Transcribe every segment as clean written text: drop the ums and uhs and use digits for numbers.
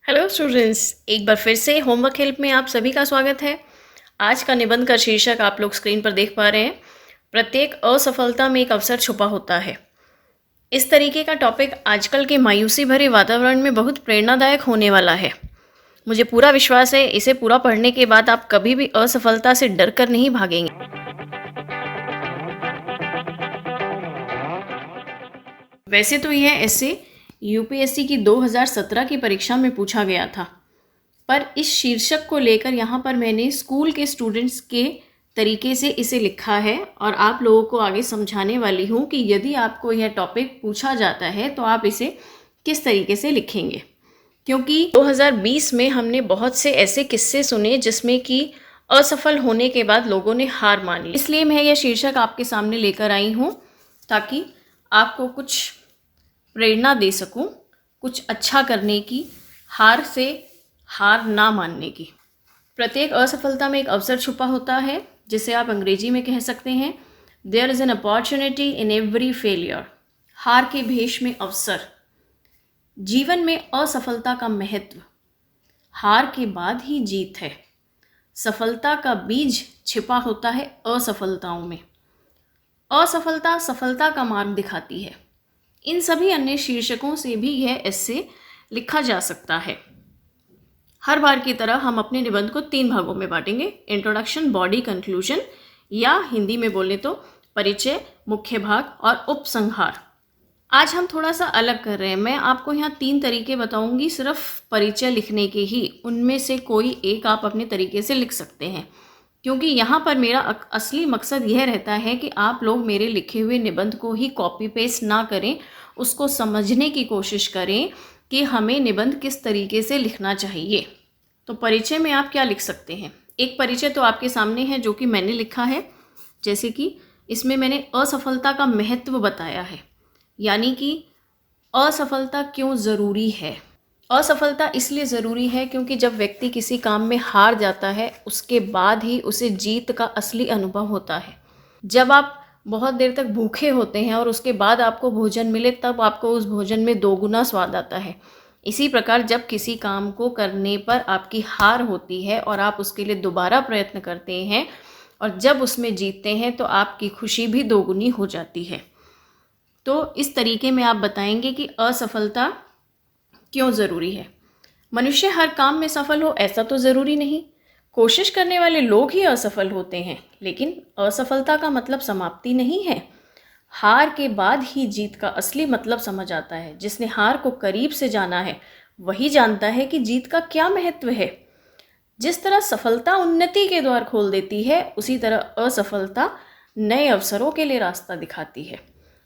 Hello students, एक बार फिर से होमवर्क हेल्प में आप सभी का स्वागत है। आज का निबंध का शीर्षक आप लोग स्क्रीन पर देख पा रहे हैं। प्रत्येक असफलता में एक अवसर छुपा होता है। इस तरीके का टॉपिक आजकल के मायूसी भरे वातावरण में बहुत प्रेरणादायक होने वाला है। मुझे पूरा विश्वास है इसे पूरा पढ़ने के बाद आप कभी भी असफलता से डर कर नहीं भागेंगे। वैसे तो यह ऐसे यूपीएससी की 2017 की परीक्षा में पूछा गया था, पर इस शीर्षक को लेकर यहाँ पर मैंने स्कूल के स्टूडेंट्स के तरीके से इसे लिखा है और आप लोगों को आगे समझाने वाली हूँ कि यदि आपको यह टॉपिक पूछा जाता है तो आप इसे किस तरीके से लिखेंगे। क्योंकि 2020 में हमने बहुत से ऐसे किस्से सुने जिसमें कि असफल होने के बाद लोगों ने हार मान ली। इसलिए मैं यह शीर्षक आपके सामने लेकर आई हूँ ताकि आपको कुछ प्रेरणा दे सकूं, कुछ अच्छा करने की, हार से हार ना मानने की। प्रत्येक असफलता में एक अवसर छुपा होता है, जिसे आप अंग्रेजी में कह सकते हैं there is an opportunity in every failure. हार के भेष में अवसर। जीवन में असफलता का महत्व। हार के बाद ही जीत है। सफलता का बीज छिपा होता है असफलताओं में। असफलता सफलता का मार्ग दिखाती है। इन सभी अन्य शीर्षकों से भी यह एस्से लिखा जा सकता है। हर बार की तरह हम अपने निबंध को 3 भागों में बांटेंगे, इंट्रोडक्शन, बॉडी, कंक्लूजन, या हिंदी में बोले तो परिचय, मुख्य भाग और उपसंहार। आज हम थोड़ा सा अलग कर रहे हैं। मैं आपको यहाँ 3 तरीके बताऊंगी सिर्फ परिचय लिखने के ही। उनमें से कोई एक आप अपने तरीके से लिख सकते हैं, क्योंकि यहाँ पर मेरा असली मकसद यह रहता है कि आप लोग मेरे लिखे हुए निबंध को ही कॉपी पेस्ट ना करें, उसको समझने की कोशिश करें कि हमें निबंध किस तरीके से लिखना चाहिए। तो परिचय में आप क्या लिख सकते हैं? एक परिचय तो आपके सामने है जो कि मैंने लिखा है, जैसे कि इसमें मैंने असफलता का महत्व बताया है, यानी कि असफलता क्यों ज़रूरी है। असफलता इसलिए ज़रूरी है क्योंकि जब व्यक्ति किसी काम में हार जाता है उसके बाद ही उसे जीत का असली अनुभव होता है। जब आप बहुत देर तक भूखे होते हैं और उसके बाद आपको भोजन मिले तब आपको उस भोजन में दोगुना स्वाद आता है। इसी प्रकार जब किसी काम को करने पर आपकी हार होती है और आप उसके लिए दोबारा प्रयत्न करते हैं और जब उसमें जीतते हैं तो आपकी खुशी भी दोगुनी हो जाती है। तो इस तरीके में आप बताएंगे कि असफलता क्यों ज़रूरी है। मनुष्य हर काम में सफल हो ऐसा तो ज़रूरी नहीं। कोशिश करने वाले लोग ही असफल होते हैं, लेकिन असफलता का मतलब समाप्ति नहीं है। हार के बाद ही जीत का असली मतलब समझ आता है। जिसने हार को करीब से जाना है वही जानता है कि जीत का क्या महत्व है। जिस तरह सफलता उन्नति के द्वार खोल देती है, उसी तरह असफलता नए अवसरों के लिए रास्ता दिखाती है।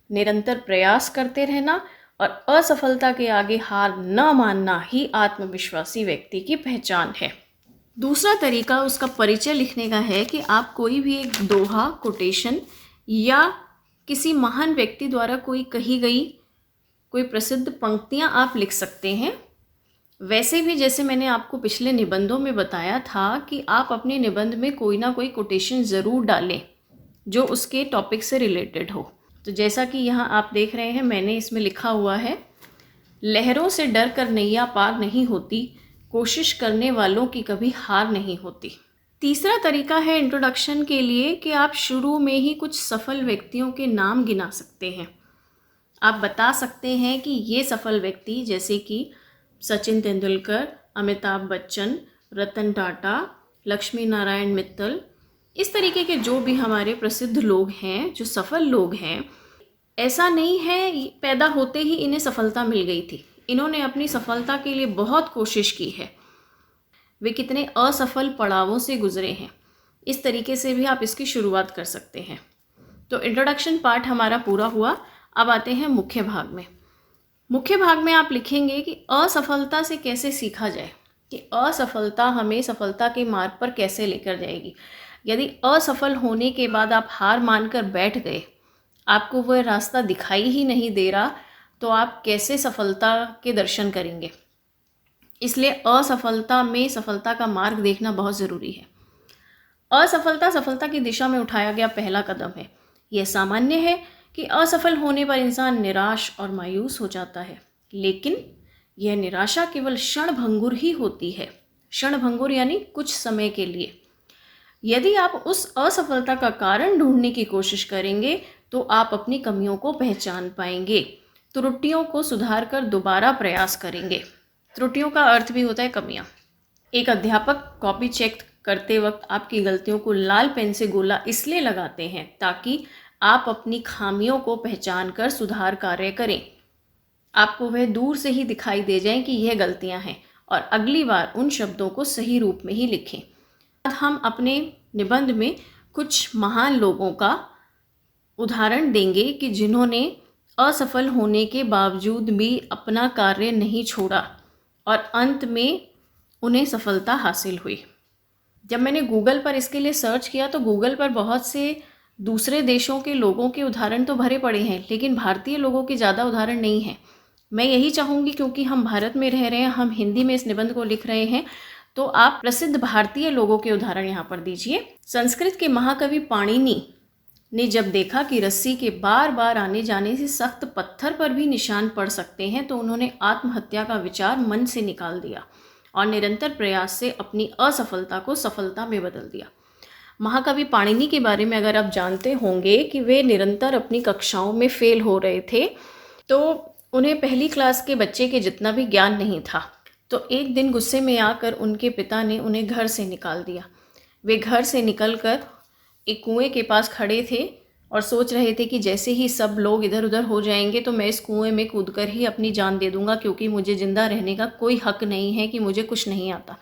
निरंतर प्रयास करते रहना और असफलता के आगे हार न मानना ही आत्मविश्वासी व्यक्ति की पहचान है। दूसरा तरीका उसका परिचय लिखने का है कि आप कोई भी एक दोहा, कोटेशन या किसी महान व्यक्ति द्वारा कोई कही गई कोई प्रसिद्ध पंक्तियां आप लिख सकते हैं। वैसे भी जैसे मैंने आपको पिछले निबंधों में बताया था कि आप अपने निबंध में कोई ना कोई कोटेशन ज़रूर डालें जो उसके टॉपिक से रिलेटेड हो। तो जैसा कि यहाँ आप देख रहे हैं, मैंने इसमें लिखा हुआ है, लहरों से डर कर नैया पार नहीं होती, कोशिश करने वालों की कभी हार नहीं होती। तीसरा तरीका है इंट्रोडक्शन के लिए कि आप शुरू में ही कुछ सफल व्यक्तियों के नाम गिना सकते हैं। आप बता सकते हैं कि ये सफल व्यक्ति जैसे कि सचिन तेंदुलकर, अमिताभ बच्चन, रतन टाटा, लक्ष्मी नारायण मित्तल, इस तरीके के जो भी हमारे प्रसिद्ध लोग हैं, जो सफल लोग हैं, ऐसा नहीं है पैदा होते ही इन्हें सफलता मिल गई थी। इन्होंने अपनी सफलता के लिए बहुत कोशिश की है। वे कितने असफल पड़ावों से गुजरे हैं। इस तरीके से भी आप इसकी शुरुआत कर सकते हैं। तो इंट्रोडक्शन पार्ट हमारा पूरा हुआ। अब आते हैं मुख्य भाग में। मुख्य भाग में आप लिखेंगे कि असफलता से कैसे सीखा जाए, कि असफलता हमें सफलता के मार्ग पर कैसे लेकर जाएगी। यदि असफल होने के बाद आप हार मानकर बैठ गए, आपको वह रास्ता दिखाई ही नहीं दे रहा, तो आप कैसे सफलता के दर्शन करेंगे। इसलिए असफलता में सफलता का मार्ग देखना बहुत ज़रूरी है। असफलता सफलता की दिशा में उठाया गया पहला कदम है। यह सामान्य है कि असफल होने पर इंसान निराश और मायूस हो जाता है, लेकिन यह निराशा केवल क्षणभंगुर ही होती है। क्षणभंगुर यानी कुछ समय के लिए। यदि आप उस असफलता का कारण ढूंढने की कोशिश करेंगे तो आप अपनी कमियों को पहचान पाएंगे, त्रुटियों को सुधार कर दोबारा प्रयास करेंगे। त्रुटियों का अर्थ भी होता है कमियां। एक अध्यापक कॉपी चेक करते वक्त आपकी गलतियों को लाल पेन से गोला इसलिए लगाते हैं ताकि आप अपनी खामियों को पहचान कर सुधार कार्य करें। आपको वह दूर से ही दिखाई दे जाए कि यह गलतियां हैं और अगली बार उन शब्दों को सही रूप में ही लिखें। आज हम अपने निबंध में कुछ महान लोगों का उदाहरण देंगे कि जिन्होंने असफल होने के बावजूद भी अपना कार्य नहीं छोड़ा और अंत में उन्हें सफलता हासिल हुई। जब मैंने गूगल पर इसके लिए सर्च किया तो गूगल पर बहुत से दूसरे देशों के लोगों के उदाहरण तो भरे पड़े हैं, लेकिन भारतीय लोगों के ज़्यादा उदाहरण नहीं हैं। मैं यही चाहूँगी, क्योंकि हम भारत में रह रहे हैं, हम हिंदी में इस निबंध को लिख रहे हैं, तो आप प्रसिद्ध भारतीय लोगों के उदाहरण यहाँ पर दीजिए। संस्कृत के महाकवि पाणिनि ने जब देखा कि रस्सी के बार बार आने जाने से सख्त पत्थर पर भी निशान पड़ सकते हैं, तो उन्होंने आत्महत्या का विचार मन से निकाल दिया और निरंतर प्रयास से अपनी असफलता को सफलता में बदल दिया। महाकवि पाणिनि के बारे में अगर आप जानते होंगे कि वे निरंतर अपनी कक्षाओं में फेल हो रहे थे, तो उन्हें पहली क्लास के बच्चे के जितना भी ज्ञान नहीं था। तो एक दिन गुस्से में आकर उनके पिता ने उन्हें घर से निकाल दिया। वे घर से निकलकर एक कुएं के पास खड़े थे और सोच रहे थे कि जैसे ही सब लोग इधर उधर हो जाएंगे तो मैं इस कुएं में कूदकर ही अपनी जान दे दूंगा, क्योंकि मुझे ज़िंदा रहने का कोई हक नहीं है, कि मुझे कुछ नहीं आता।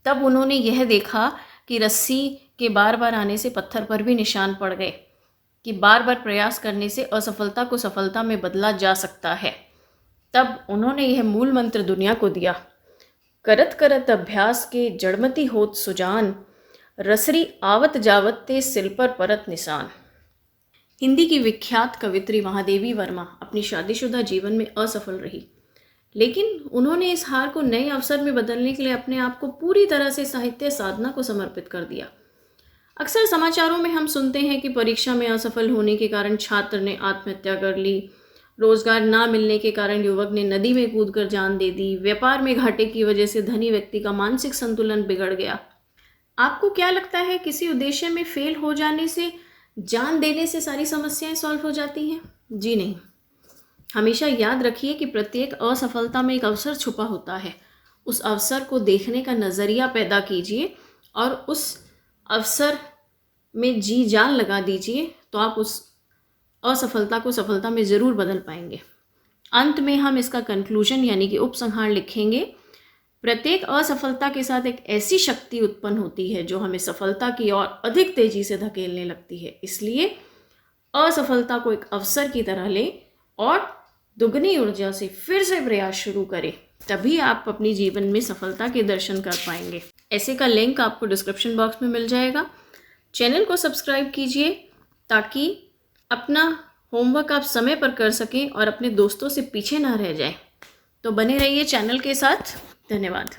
तब उन्होंने यह देखा कि रस्सी के बार बार आने से पत्थर पर भी निशान पड़ गए, कि बार बार प्रयास करने से असफलता को सफलता में बदला जा सकता है। तब उन्होंने यह मूल मंत्र दुनिया को दिया, करत करत अभ्यास के जड़मती होत सुजान, रसरी आवत जावत ते सिल पर परत निशान। हिंदी की विख्यात कवित्री महादेवी वर्मा अपनी शादीशुदा जीवन में असफल रही, लेकिन उन्होंने इस हार को नए अवसर में बदलने के लिए अपने आप को पूरी तरह से साहित्य साधना को समर्पित कर दिया। अक्सर समाचारों में हम सुनते हैं कि परीक्षा में असफल होने के कारण छात्र ने आत्महत्या कर ली, रोजगार ना मिलने के कारण युवक ने नदी में कूदकर जान दे दी, व्यापार में घाटे की वजह से धनी व्यक्ति का मानसिक संतुलन बिगड़ गया। आपको क्या लगता है, किसी उद्देश्य में फेल हो जाने से, जान देने से सारी समस्याएं सॉल्व हो जाती हैं? जी नहीं। हमेशा याद रखिए कि प्रत्येक असफलता में एक अवसर छुपा होता है। उस अवसर को देखने का नज़रिया पैदा कीजिए और उस अवसर में जी जान लगा दीजिए, तो आप उस असफलता को सफलता में ज़रूर बदल पाएंगे। अंत में हम इसका कंक्लूजन यानी कि उपसंहार लिखेंगे। प्रत्येक असफलता के साथ एक ऐसी शक्ति उत्पन्न होती है जो हमें सफलता की ओर अधिक तेजी से धकेलने लगती है। इसलिए असफलता को एक अवसर की तरह लें और दुगनी ऊर्जा से फिर से प्रयास शुरू करें, तभी आप अपनी जीवन में सफलता के दर्शन कर पाएंगे। ऐसे का लिंक आपको डिस्क्रिप्शन बॉक्स में मिल जाएगा। चैनल को सब्सक्राइब कीजिए ताकि अपना होमवर्क आप समय पर कर सकें और अपने दोस्तों से पीछे ना रह जाएं। तो बने रहिए चैनल के साथ। धन्यवाद।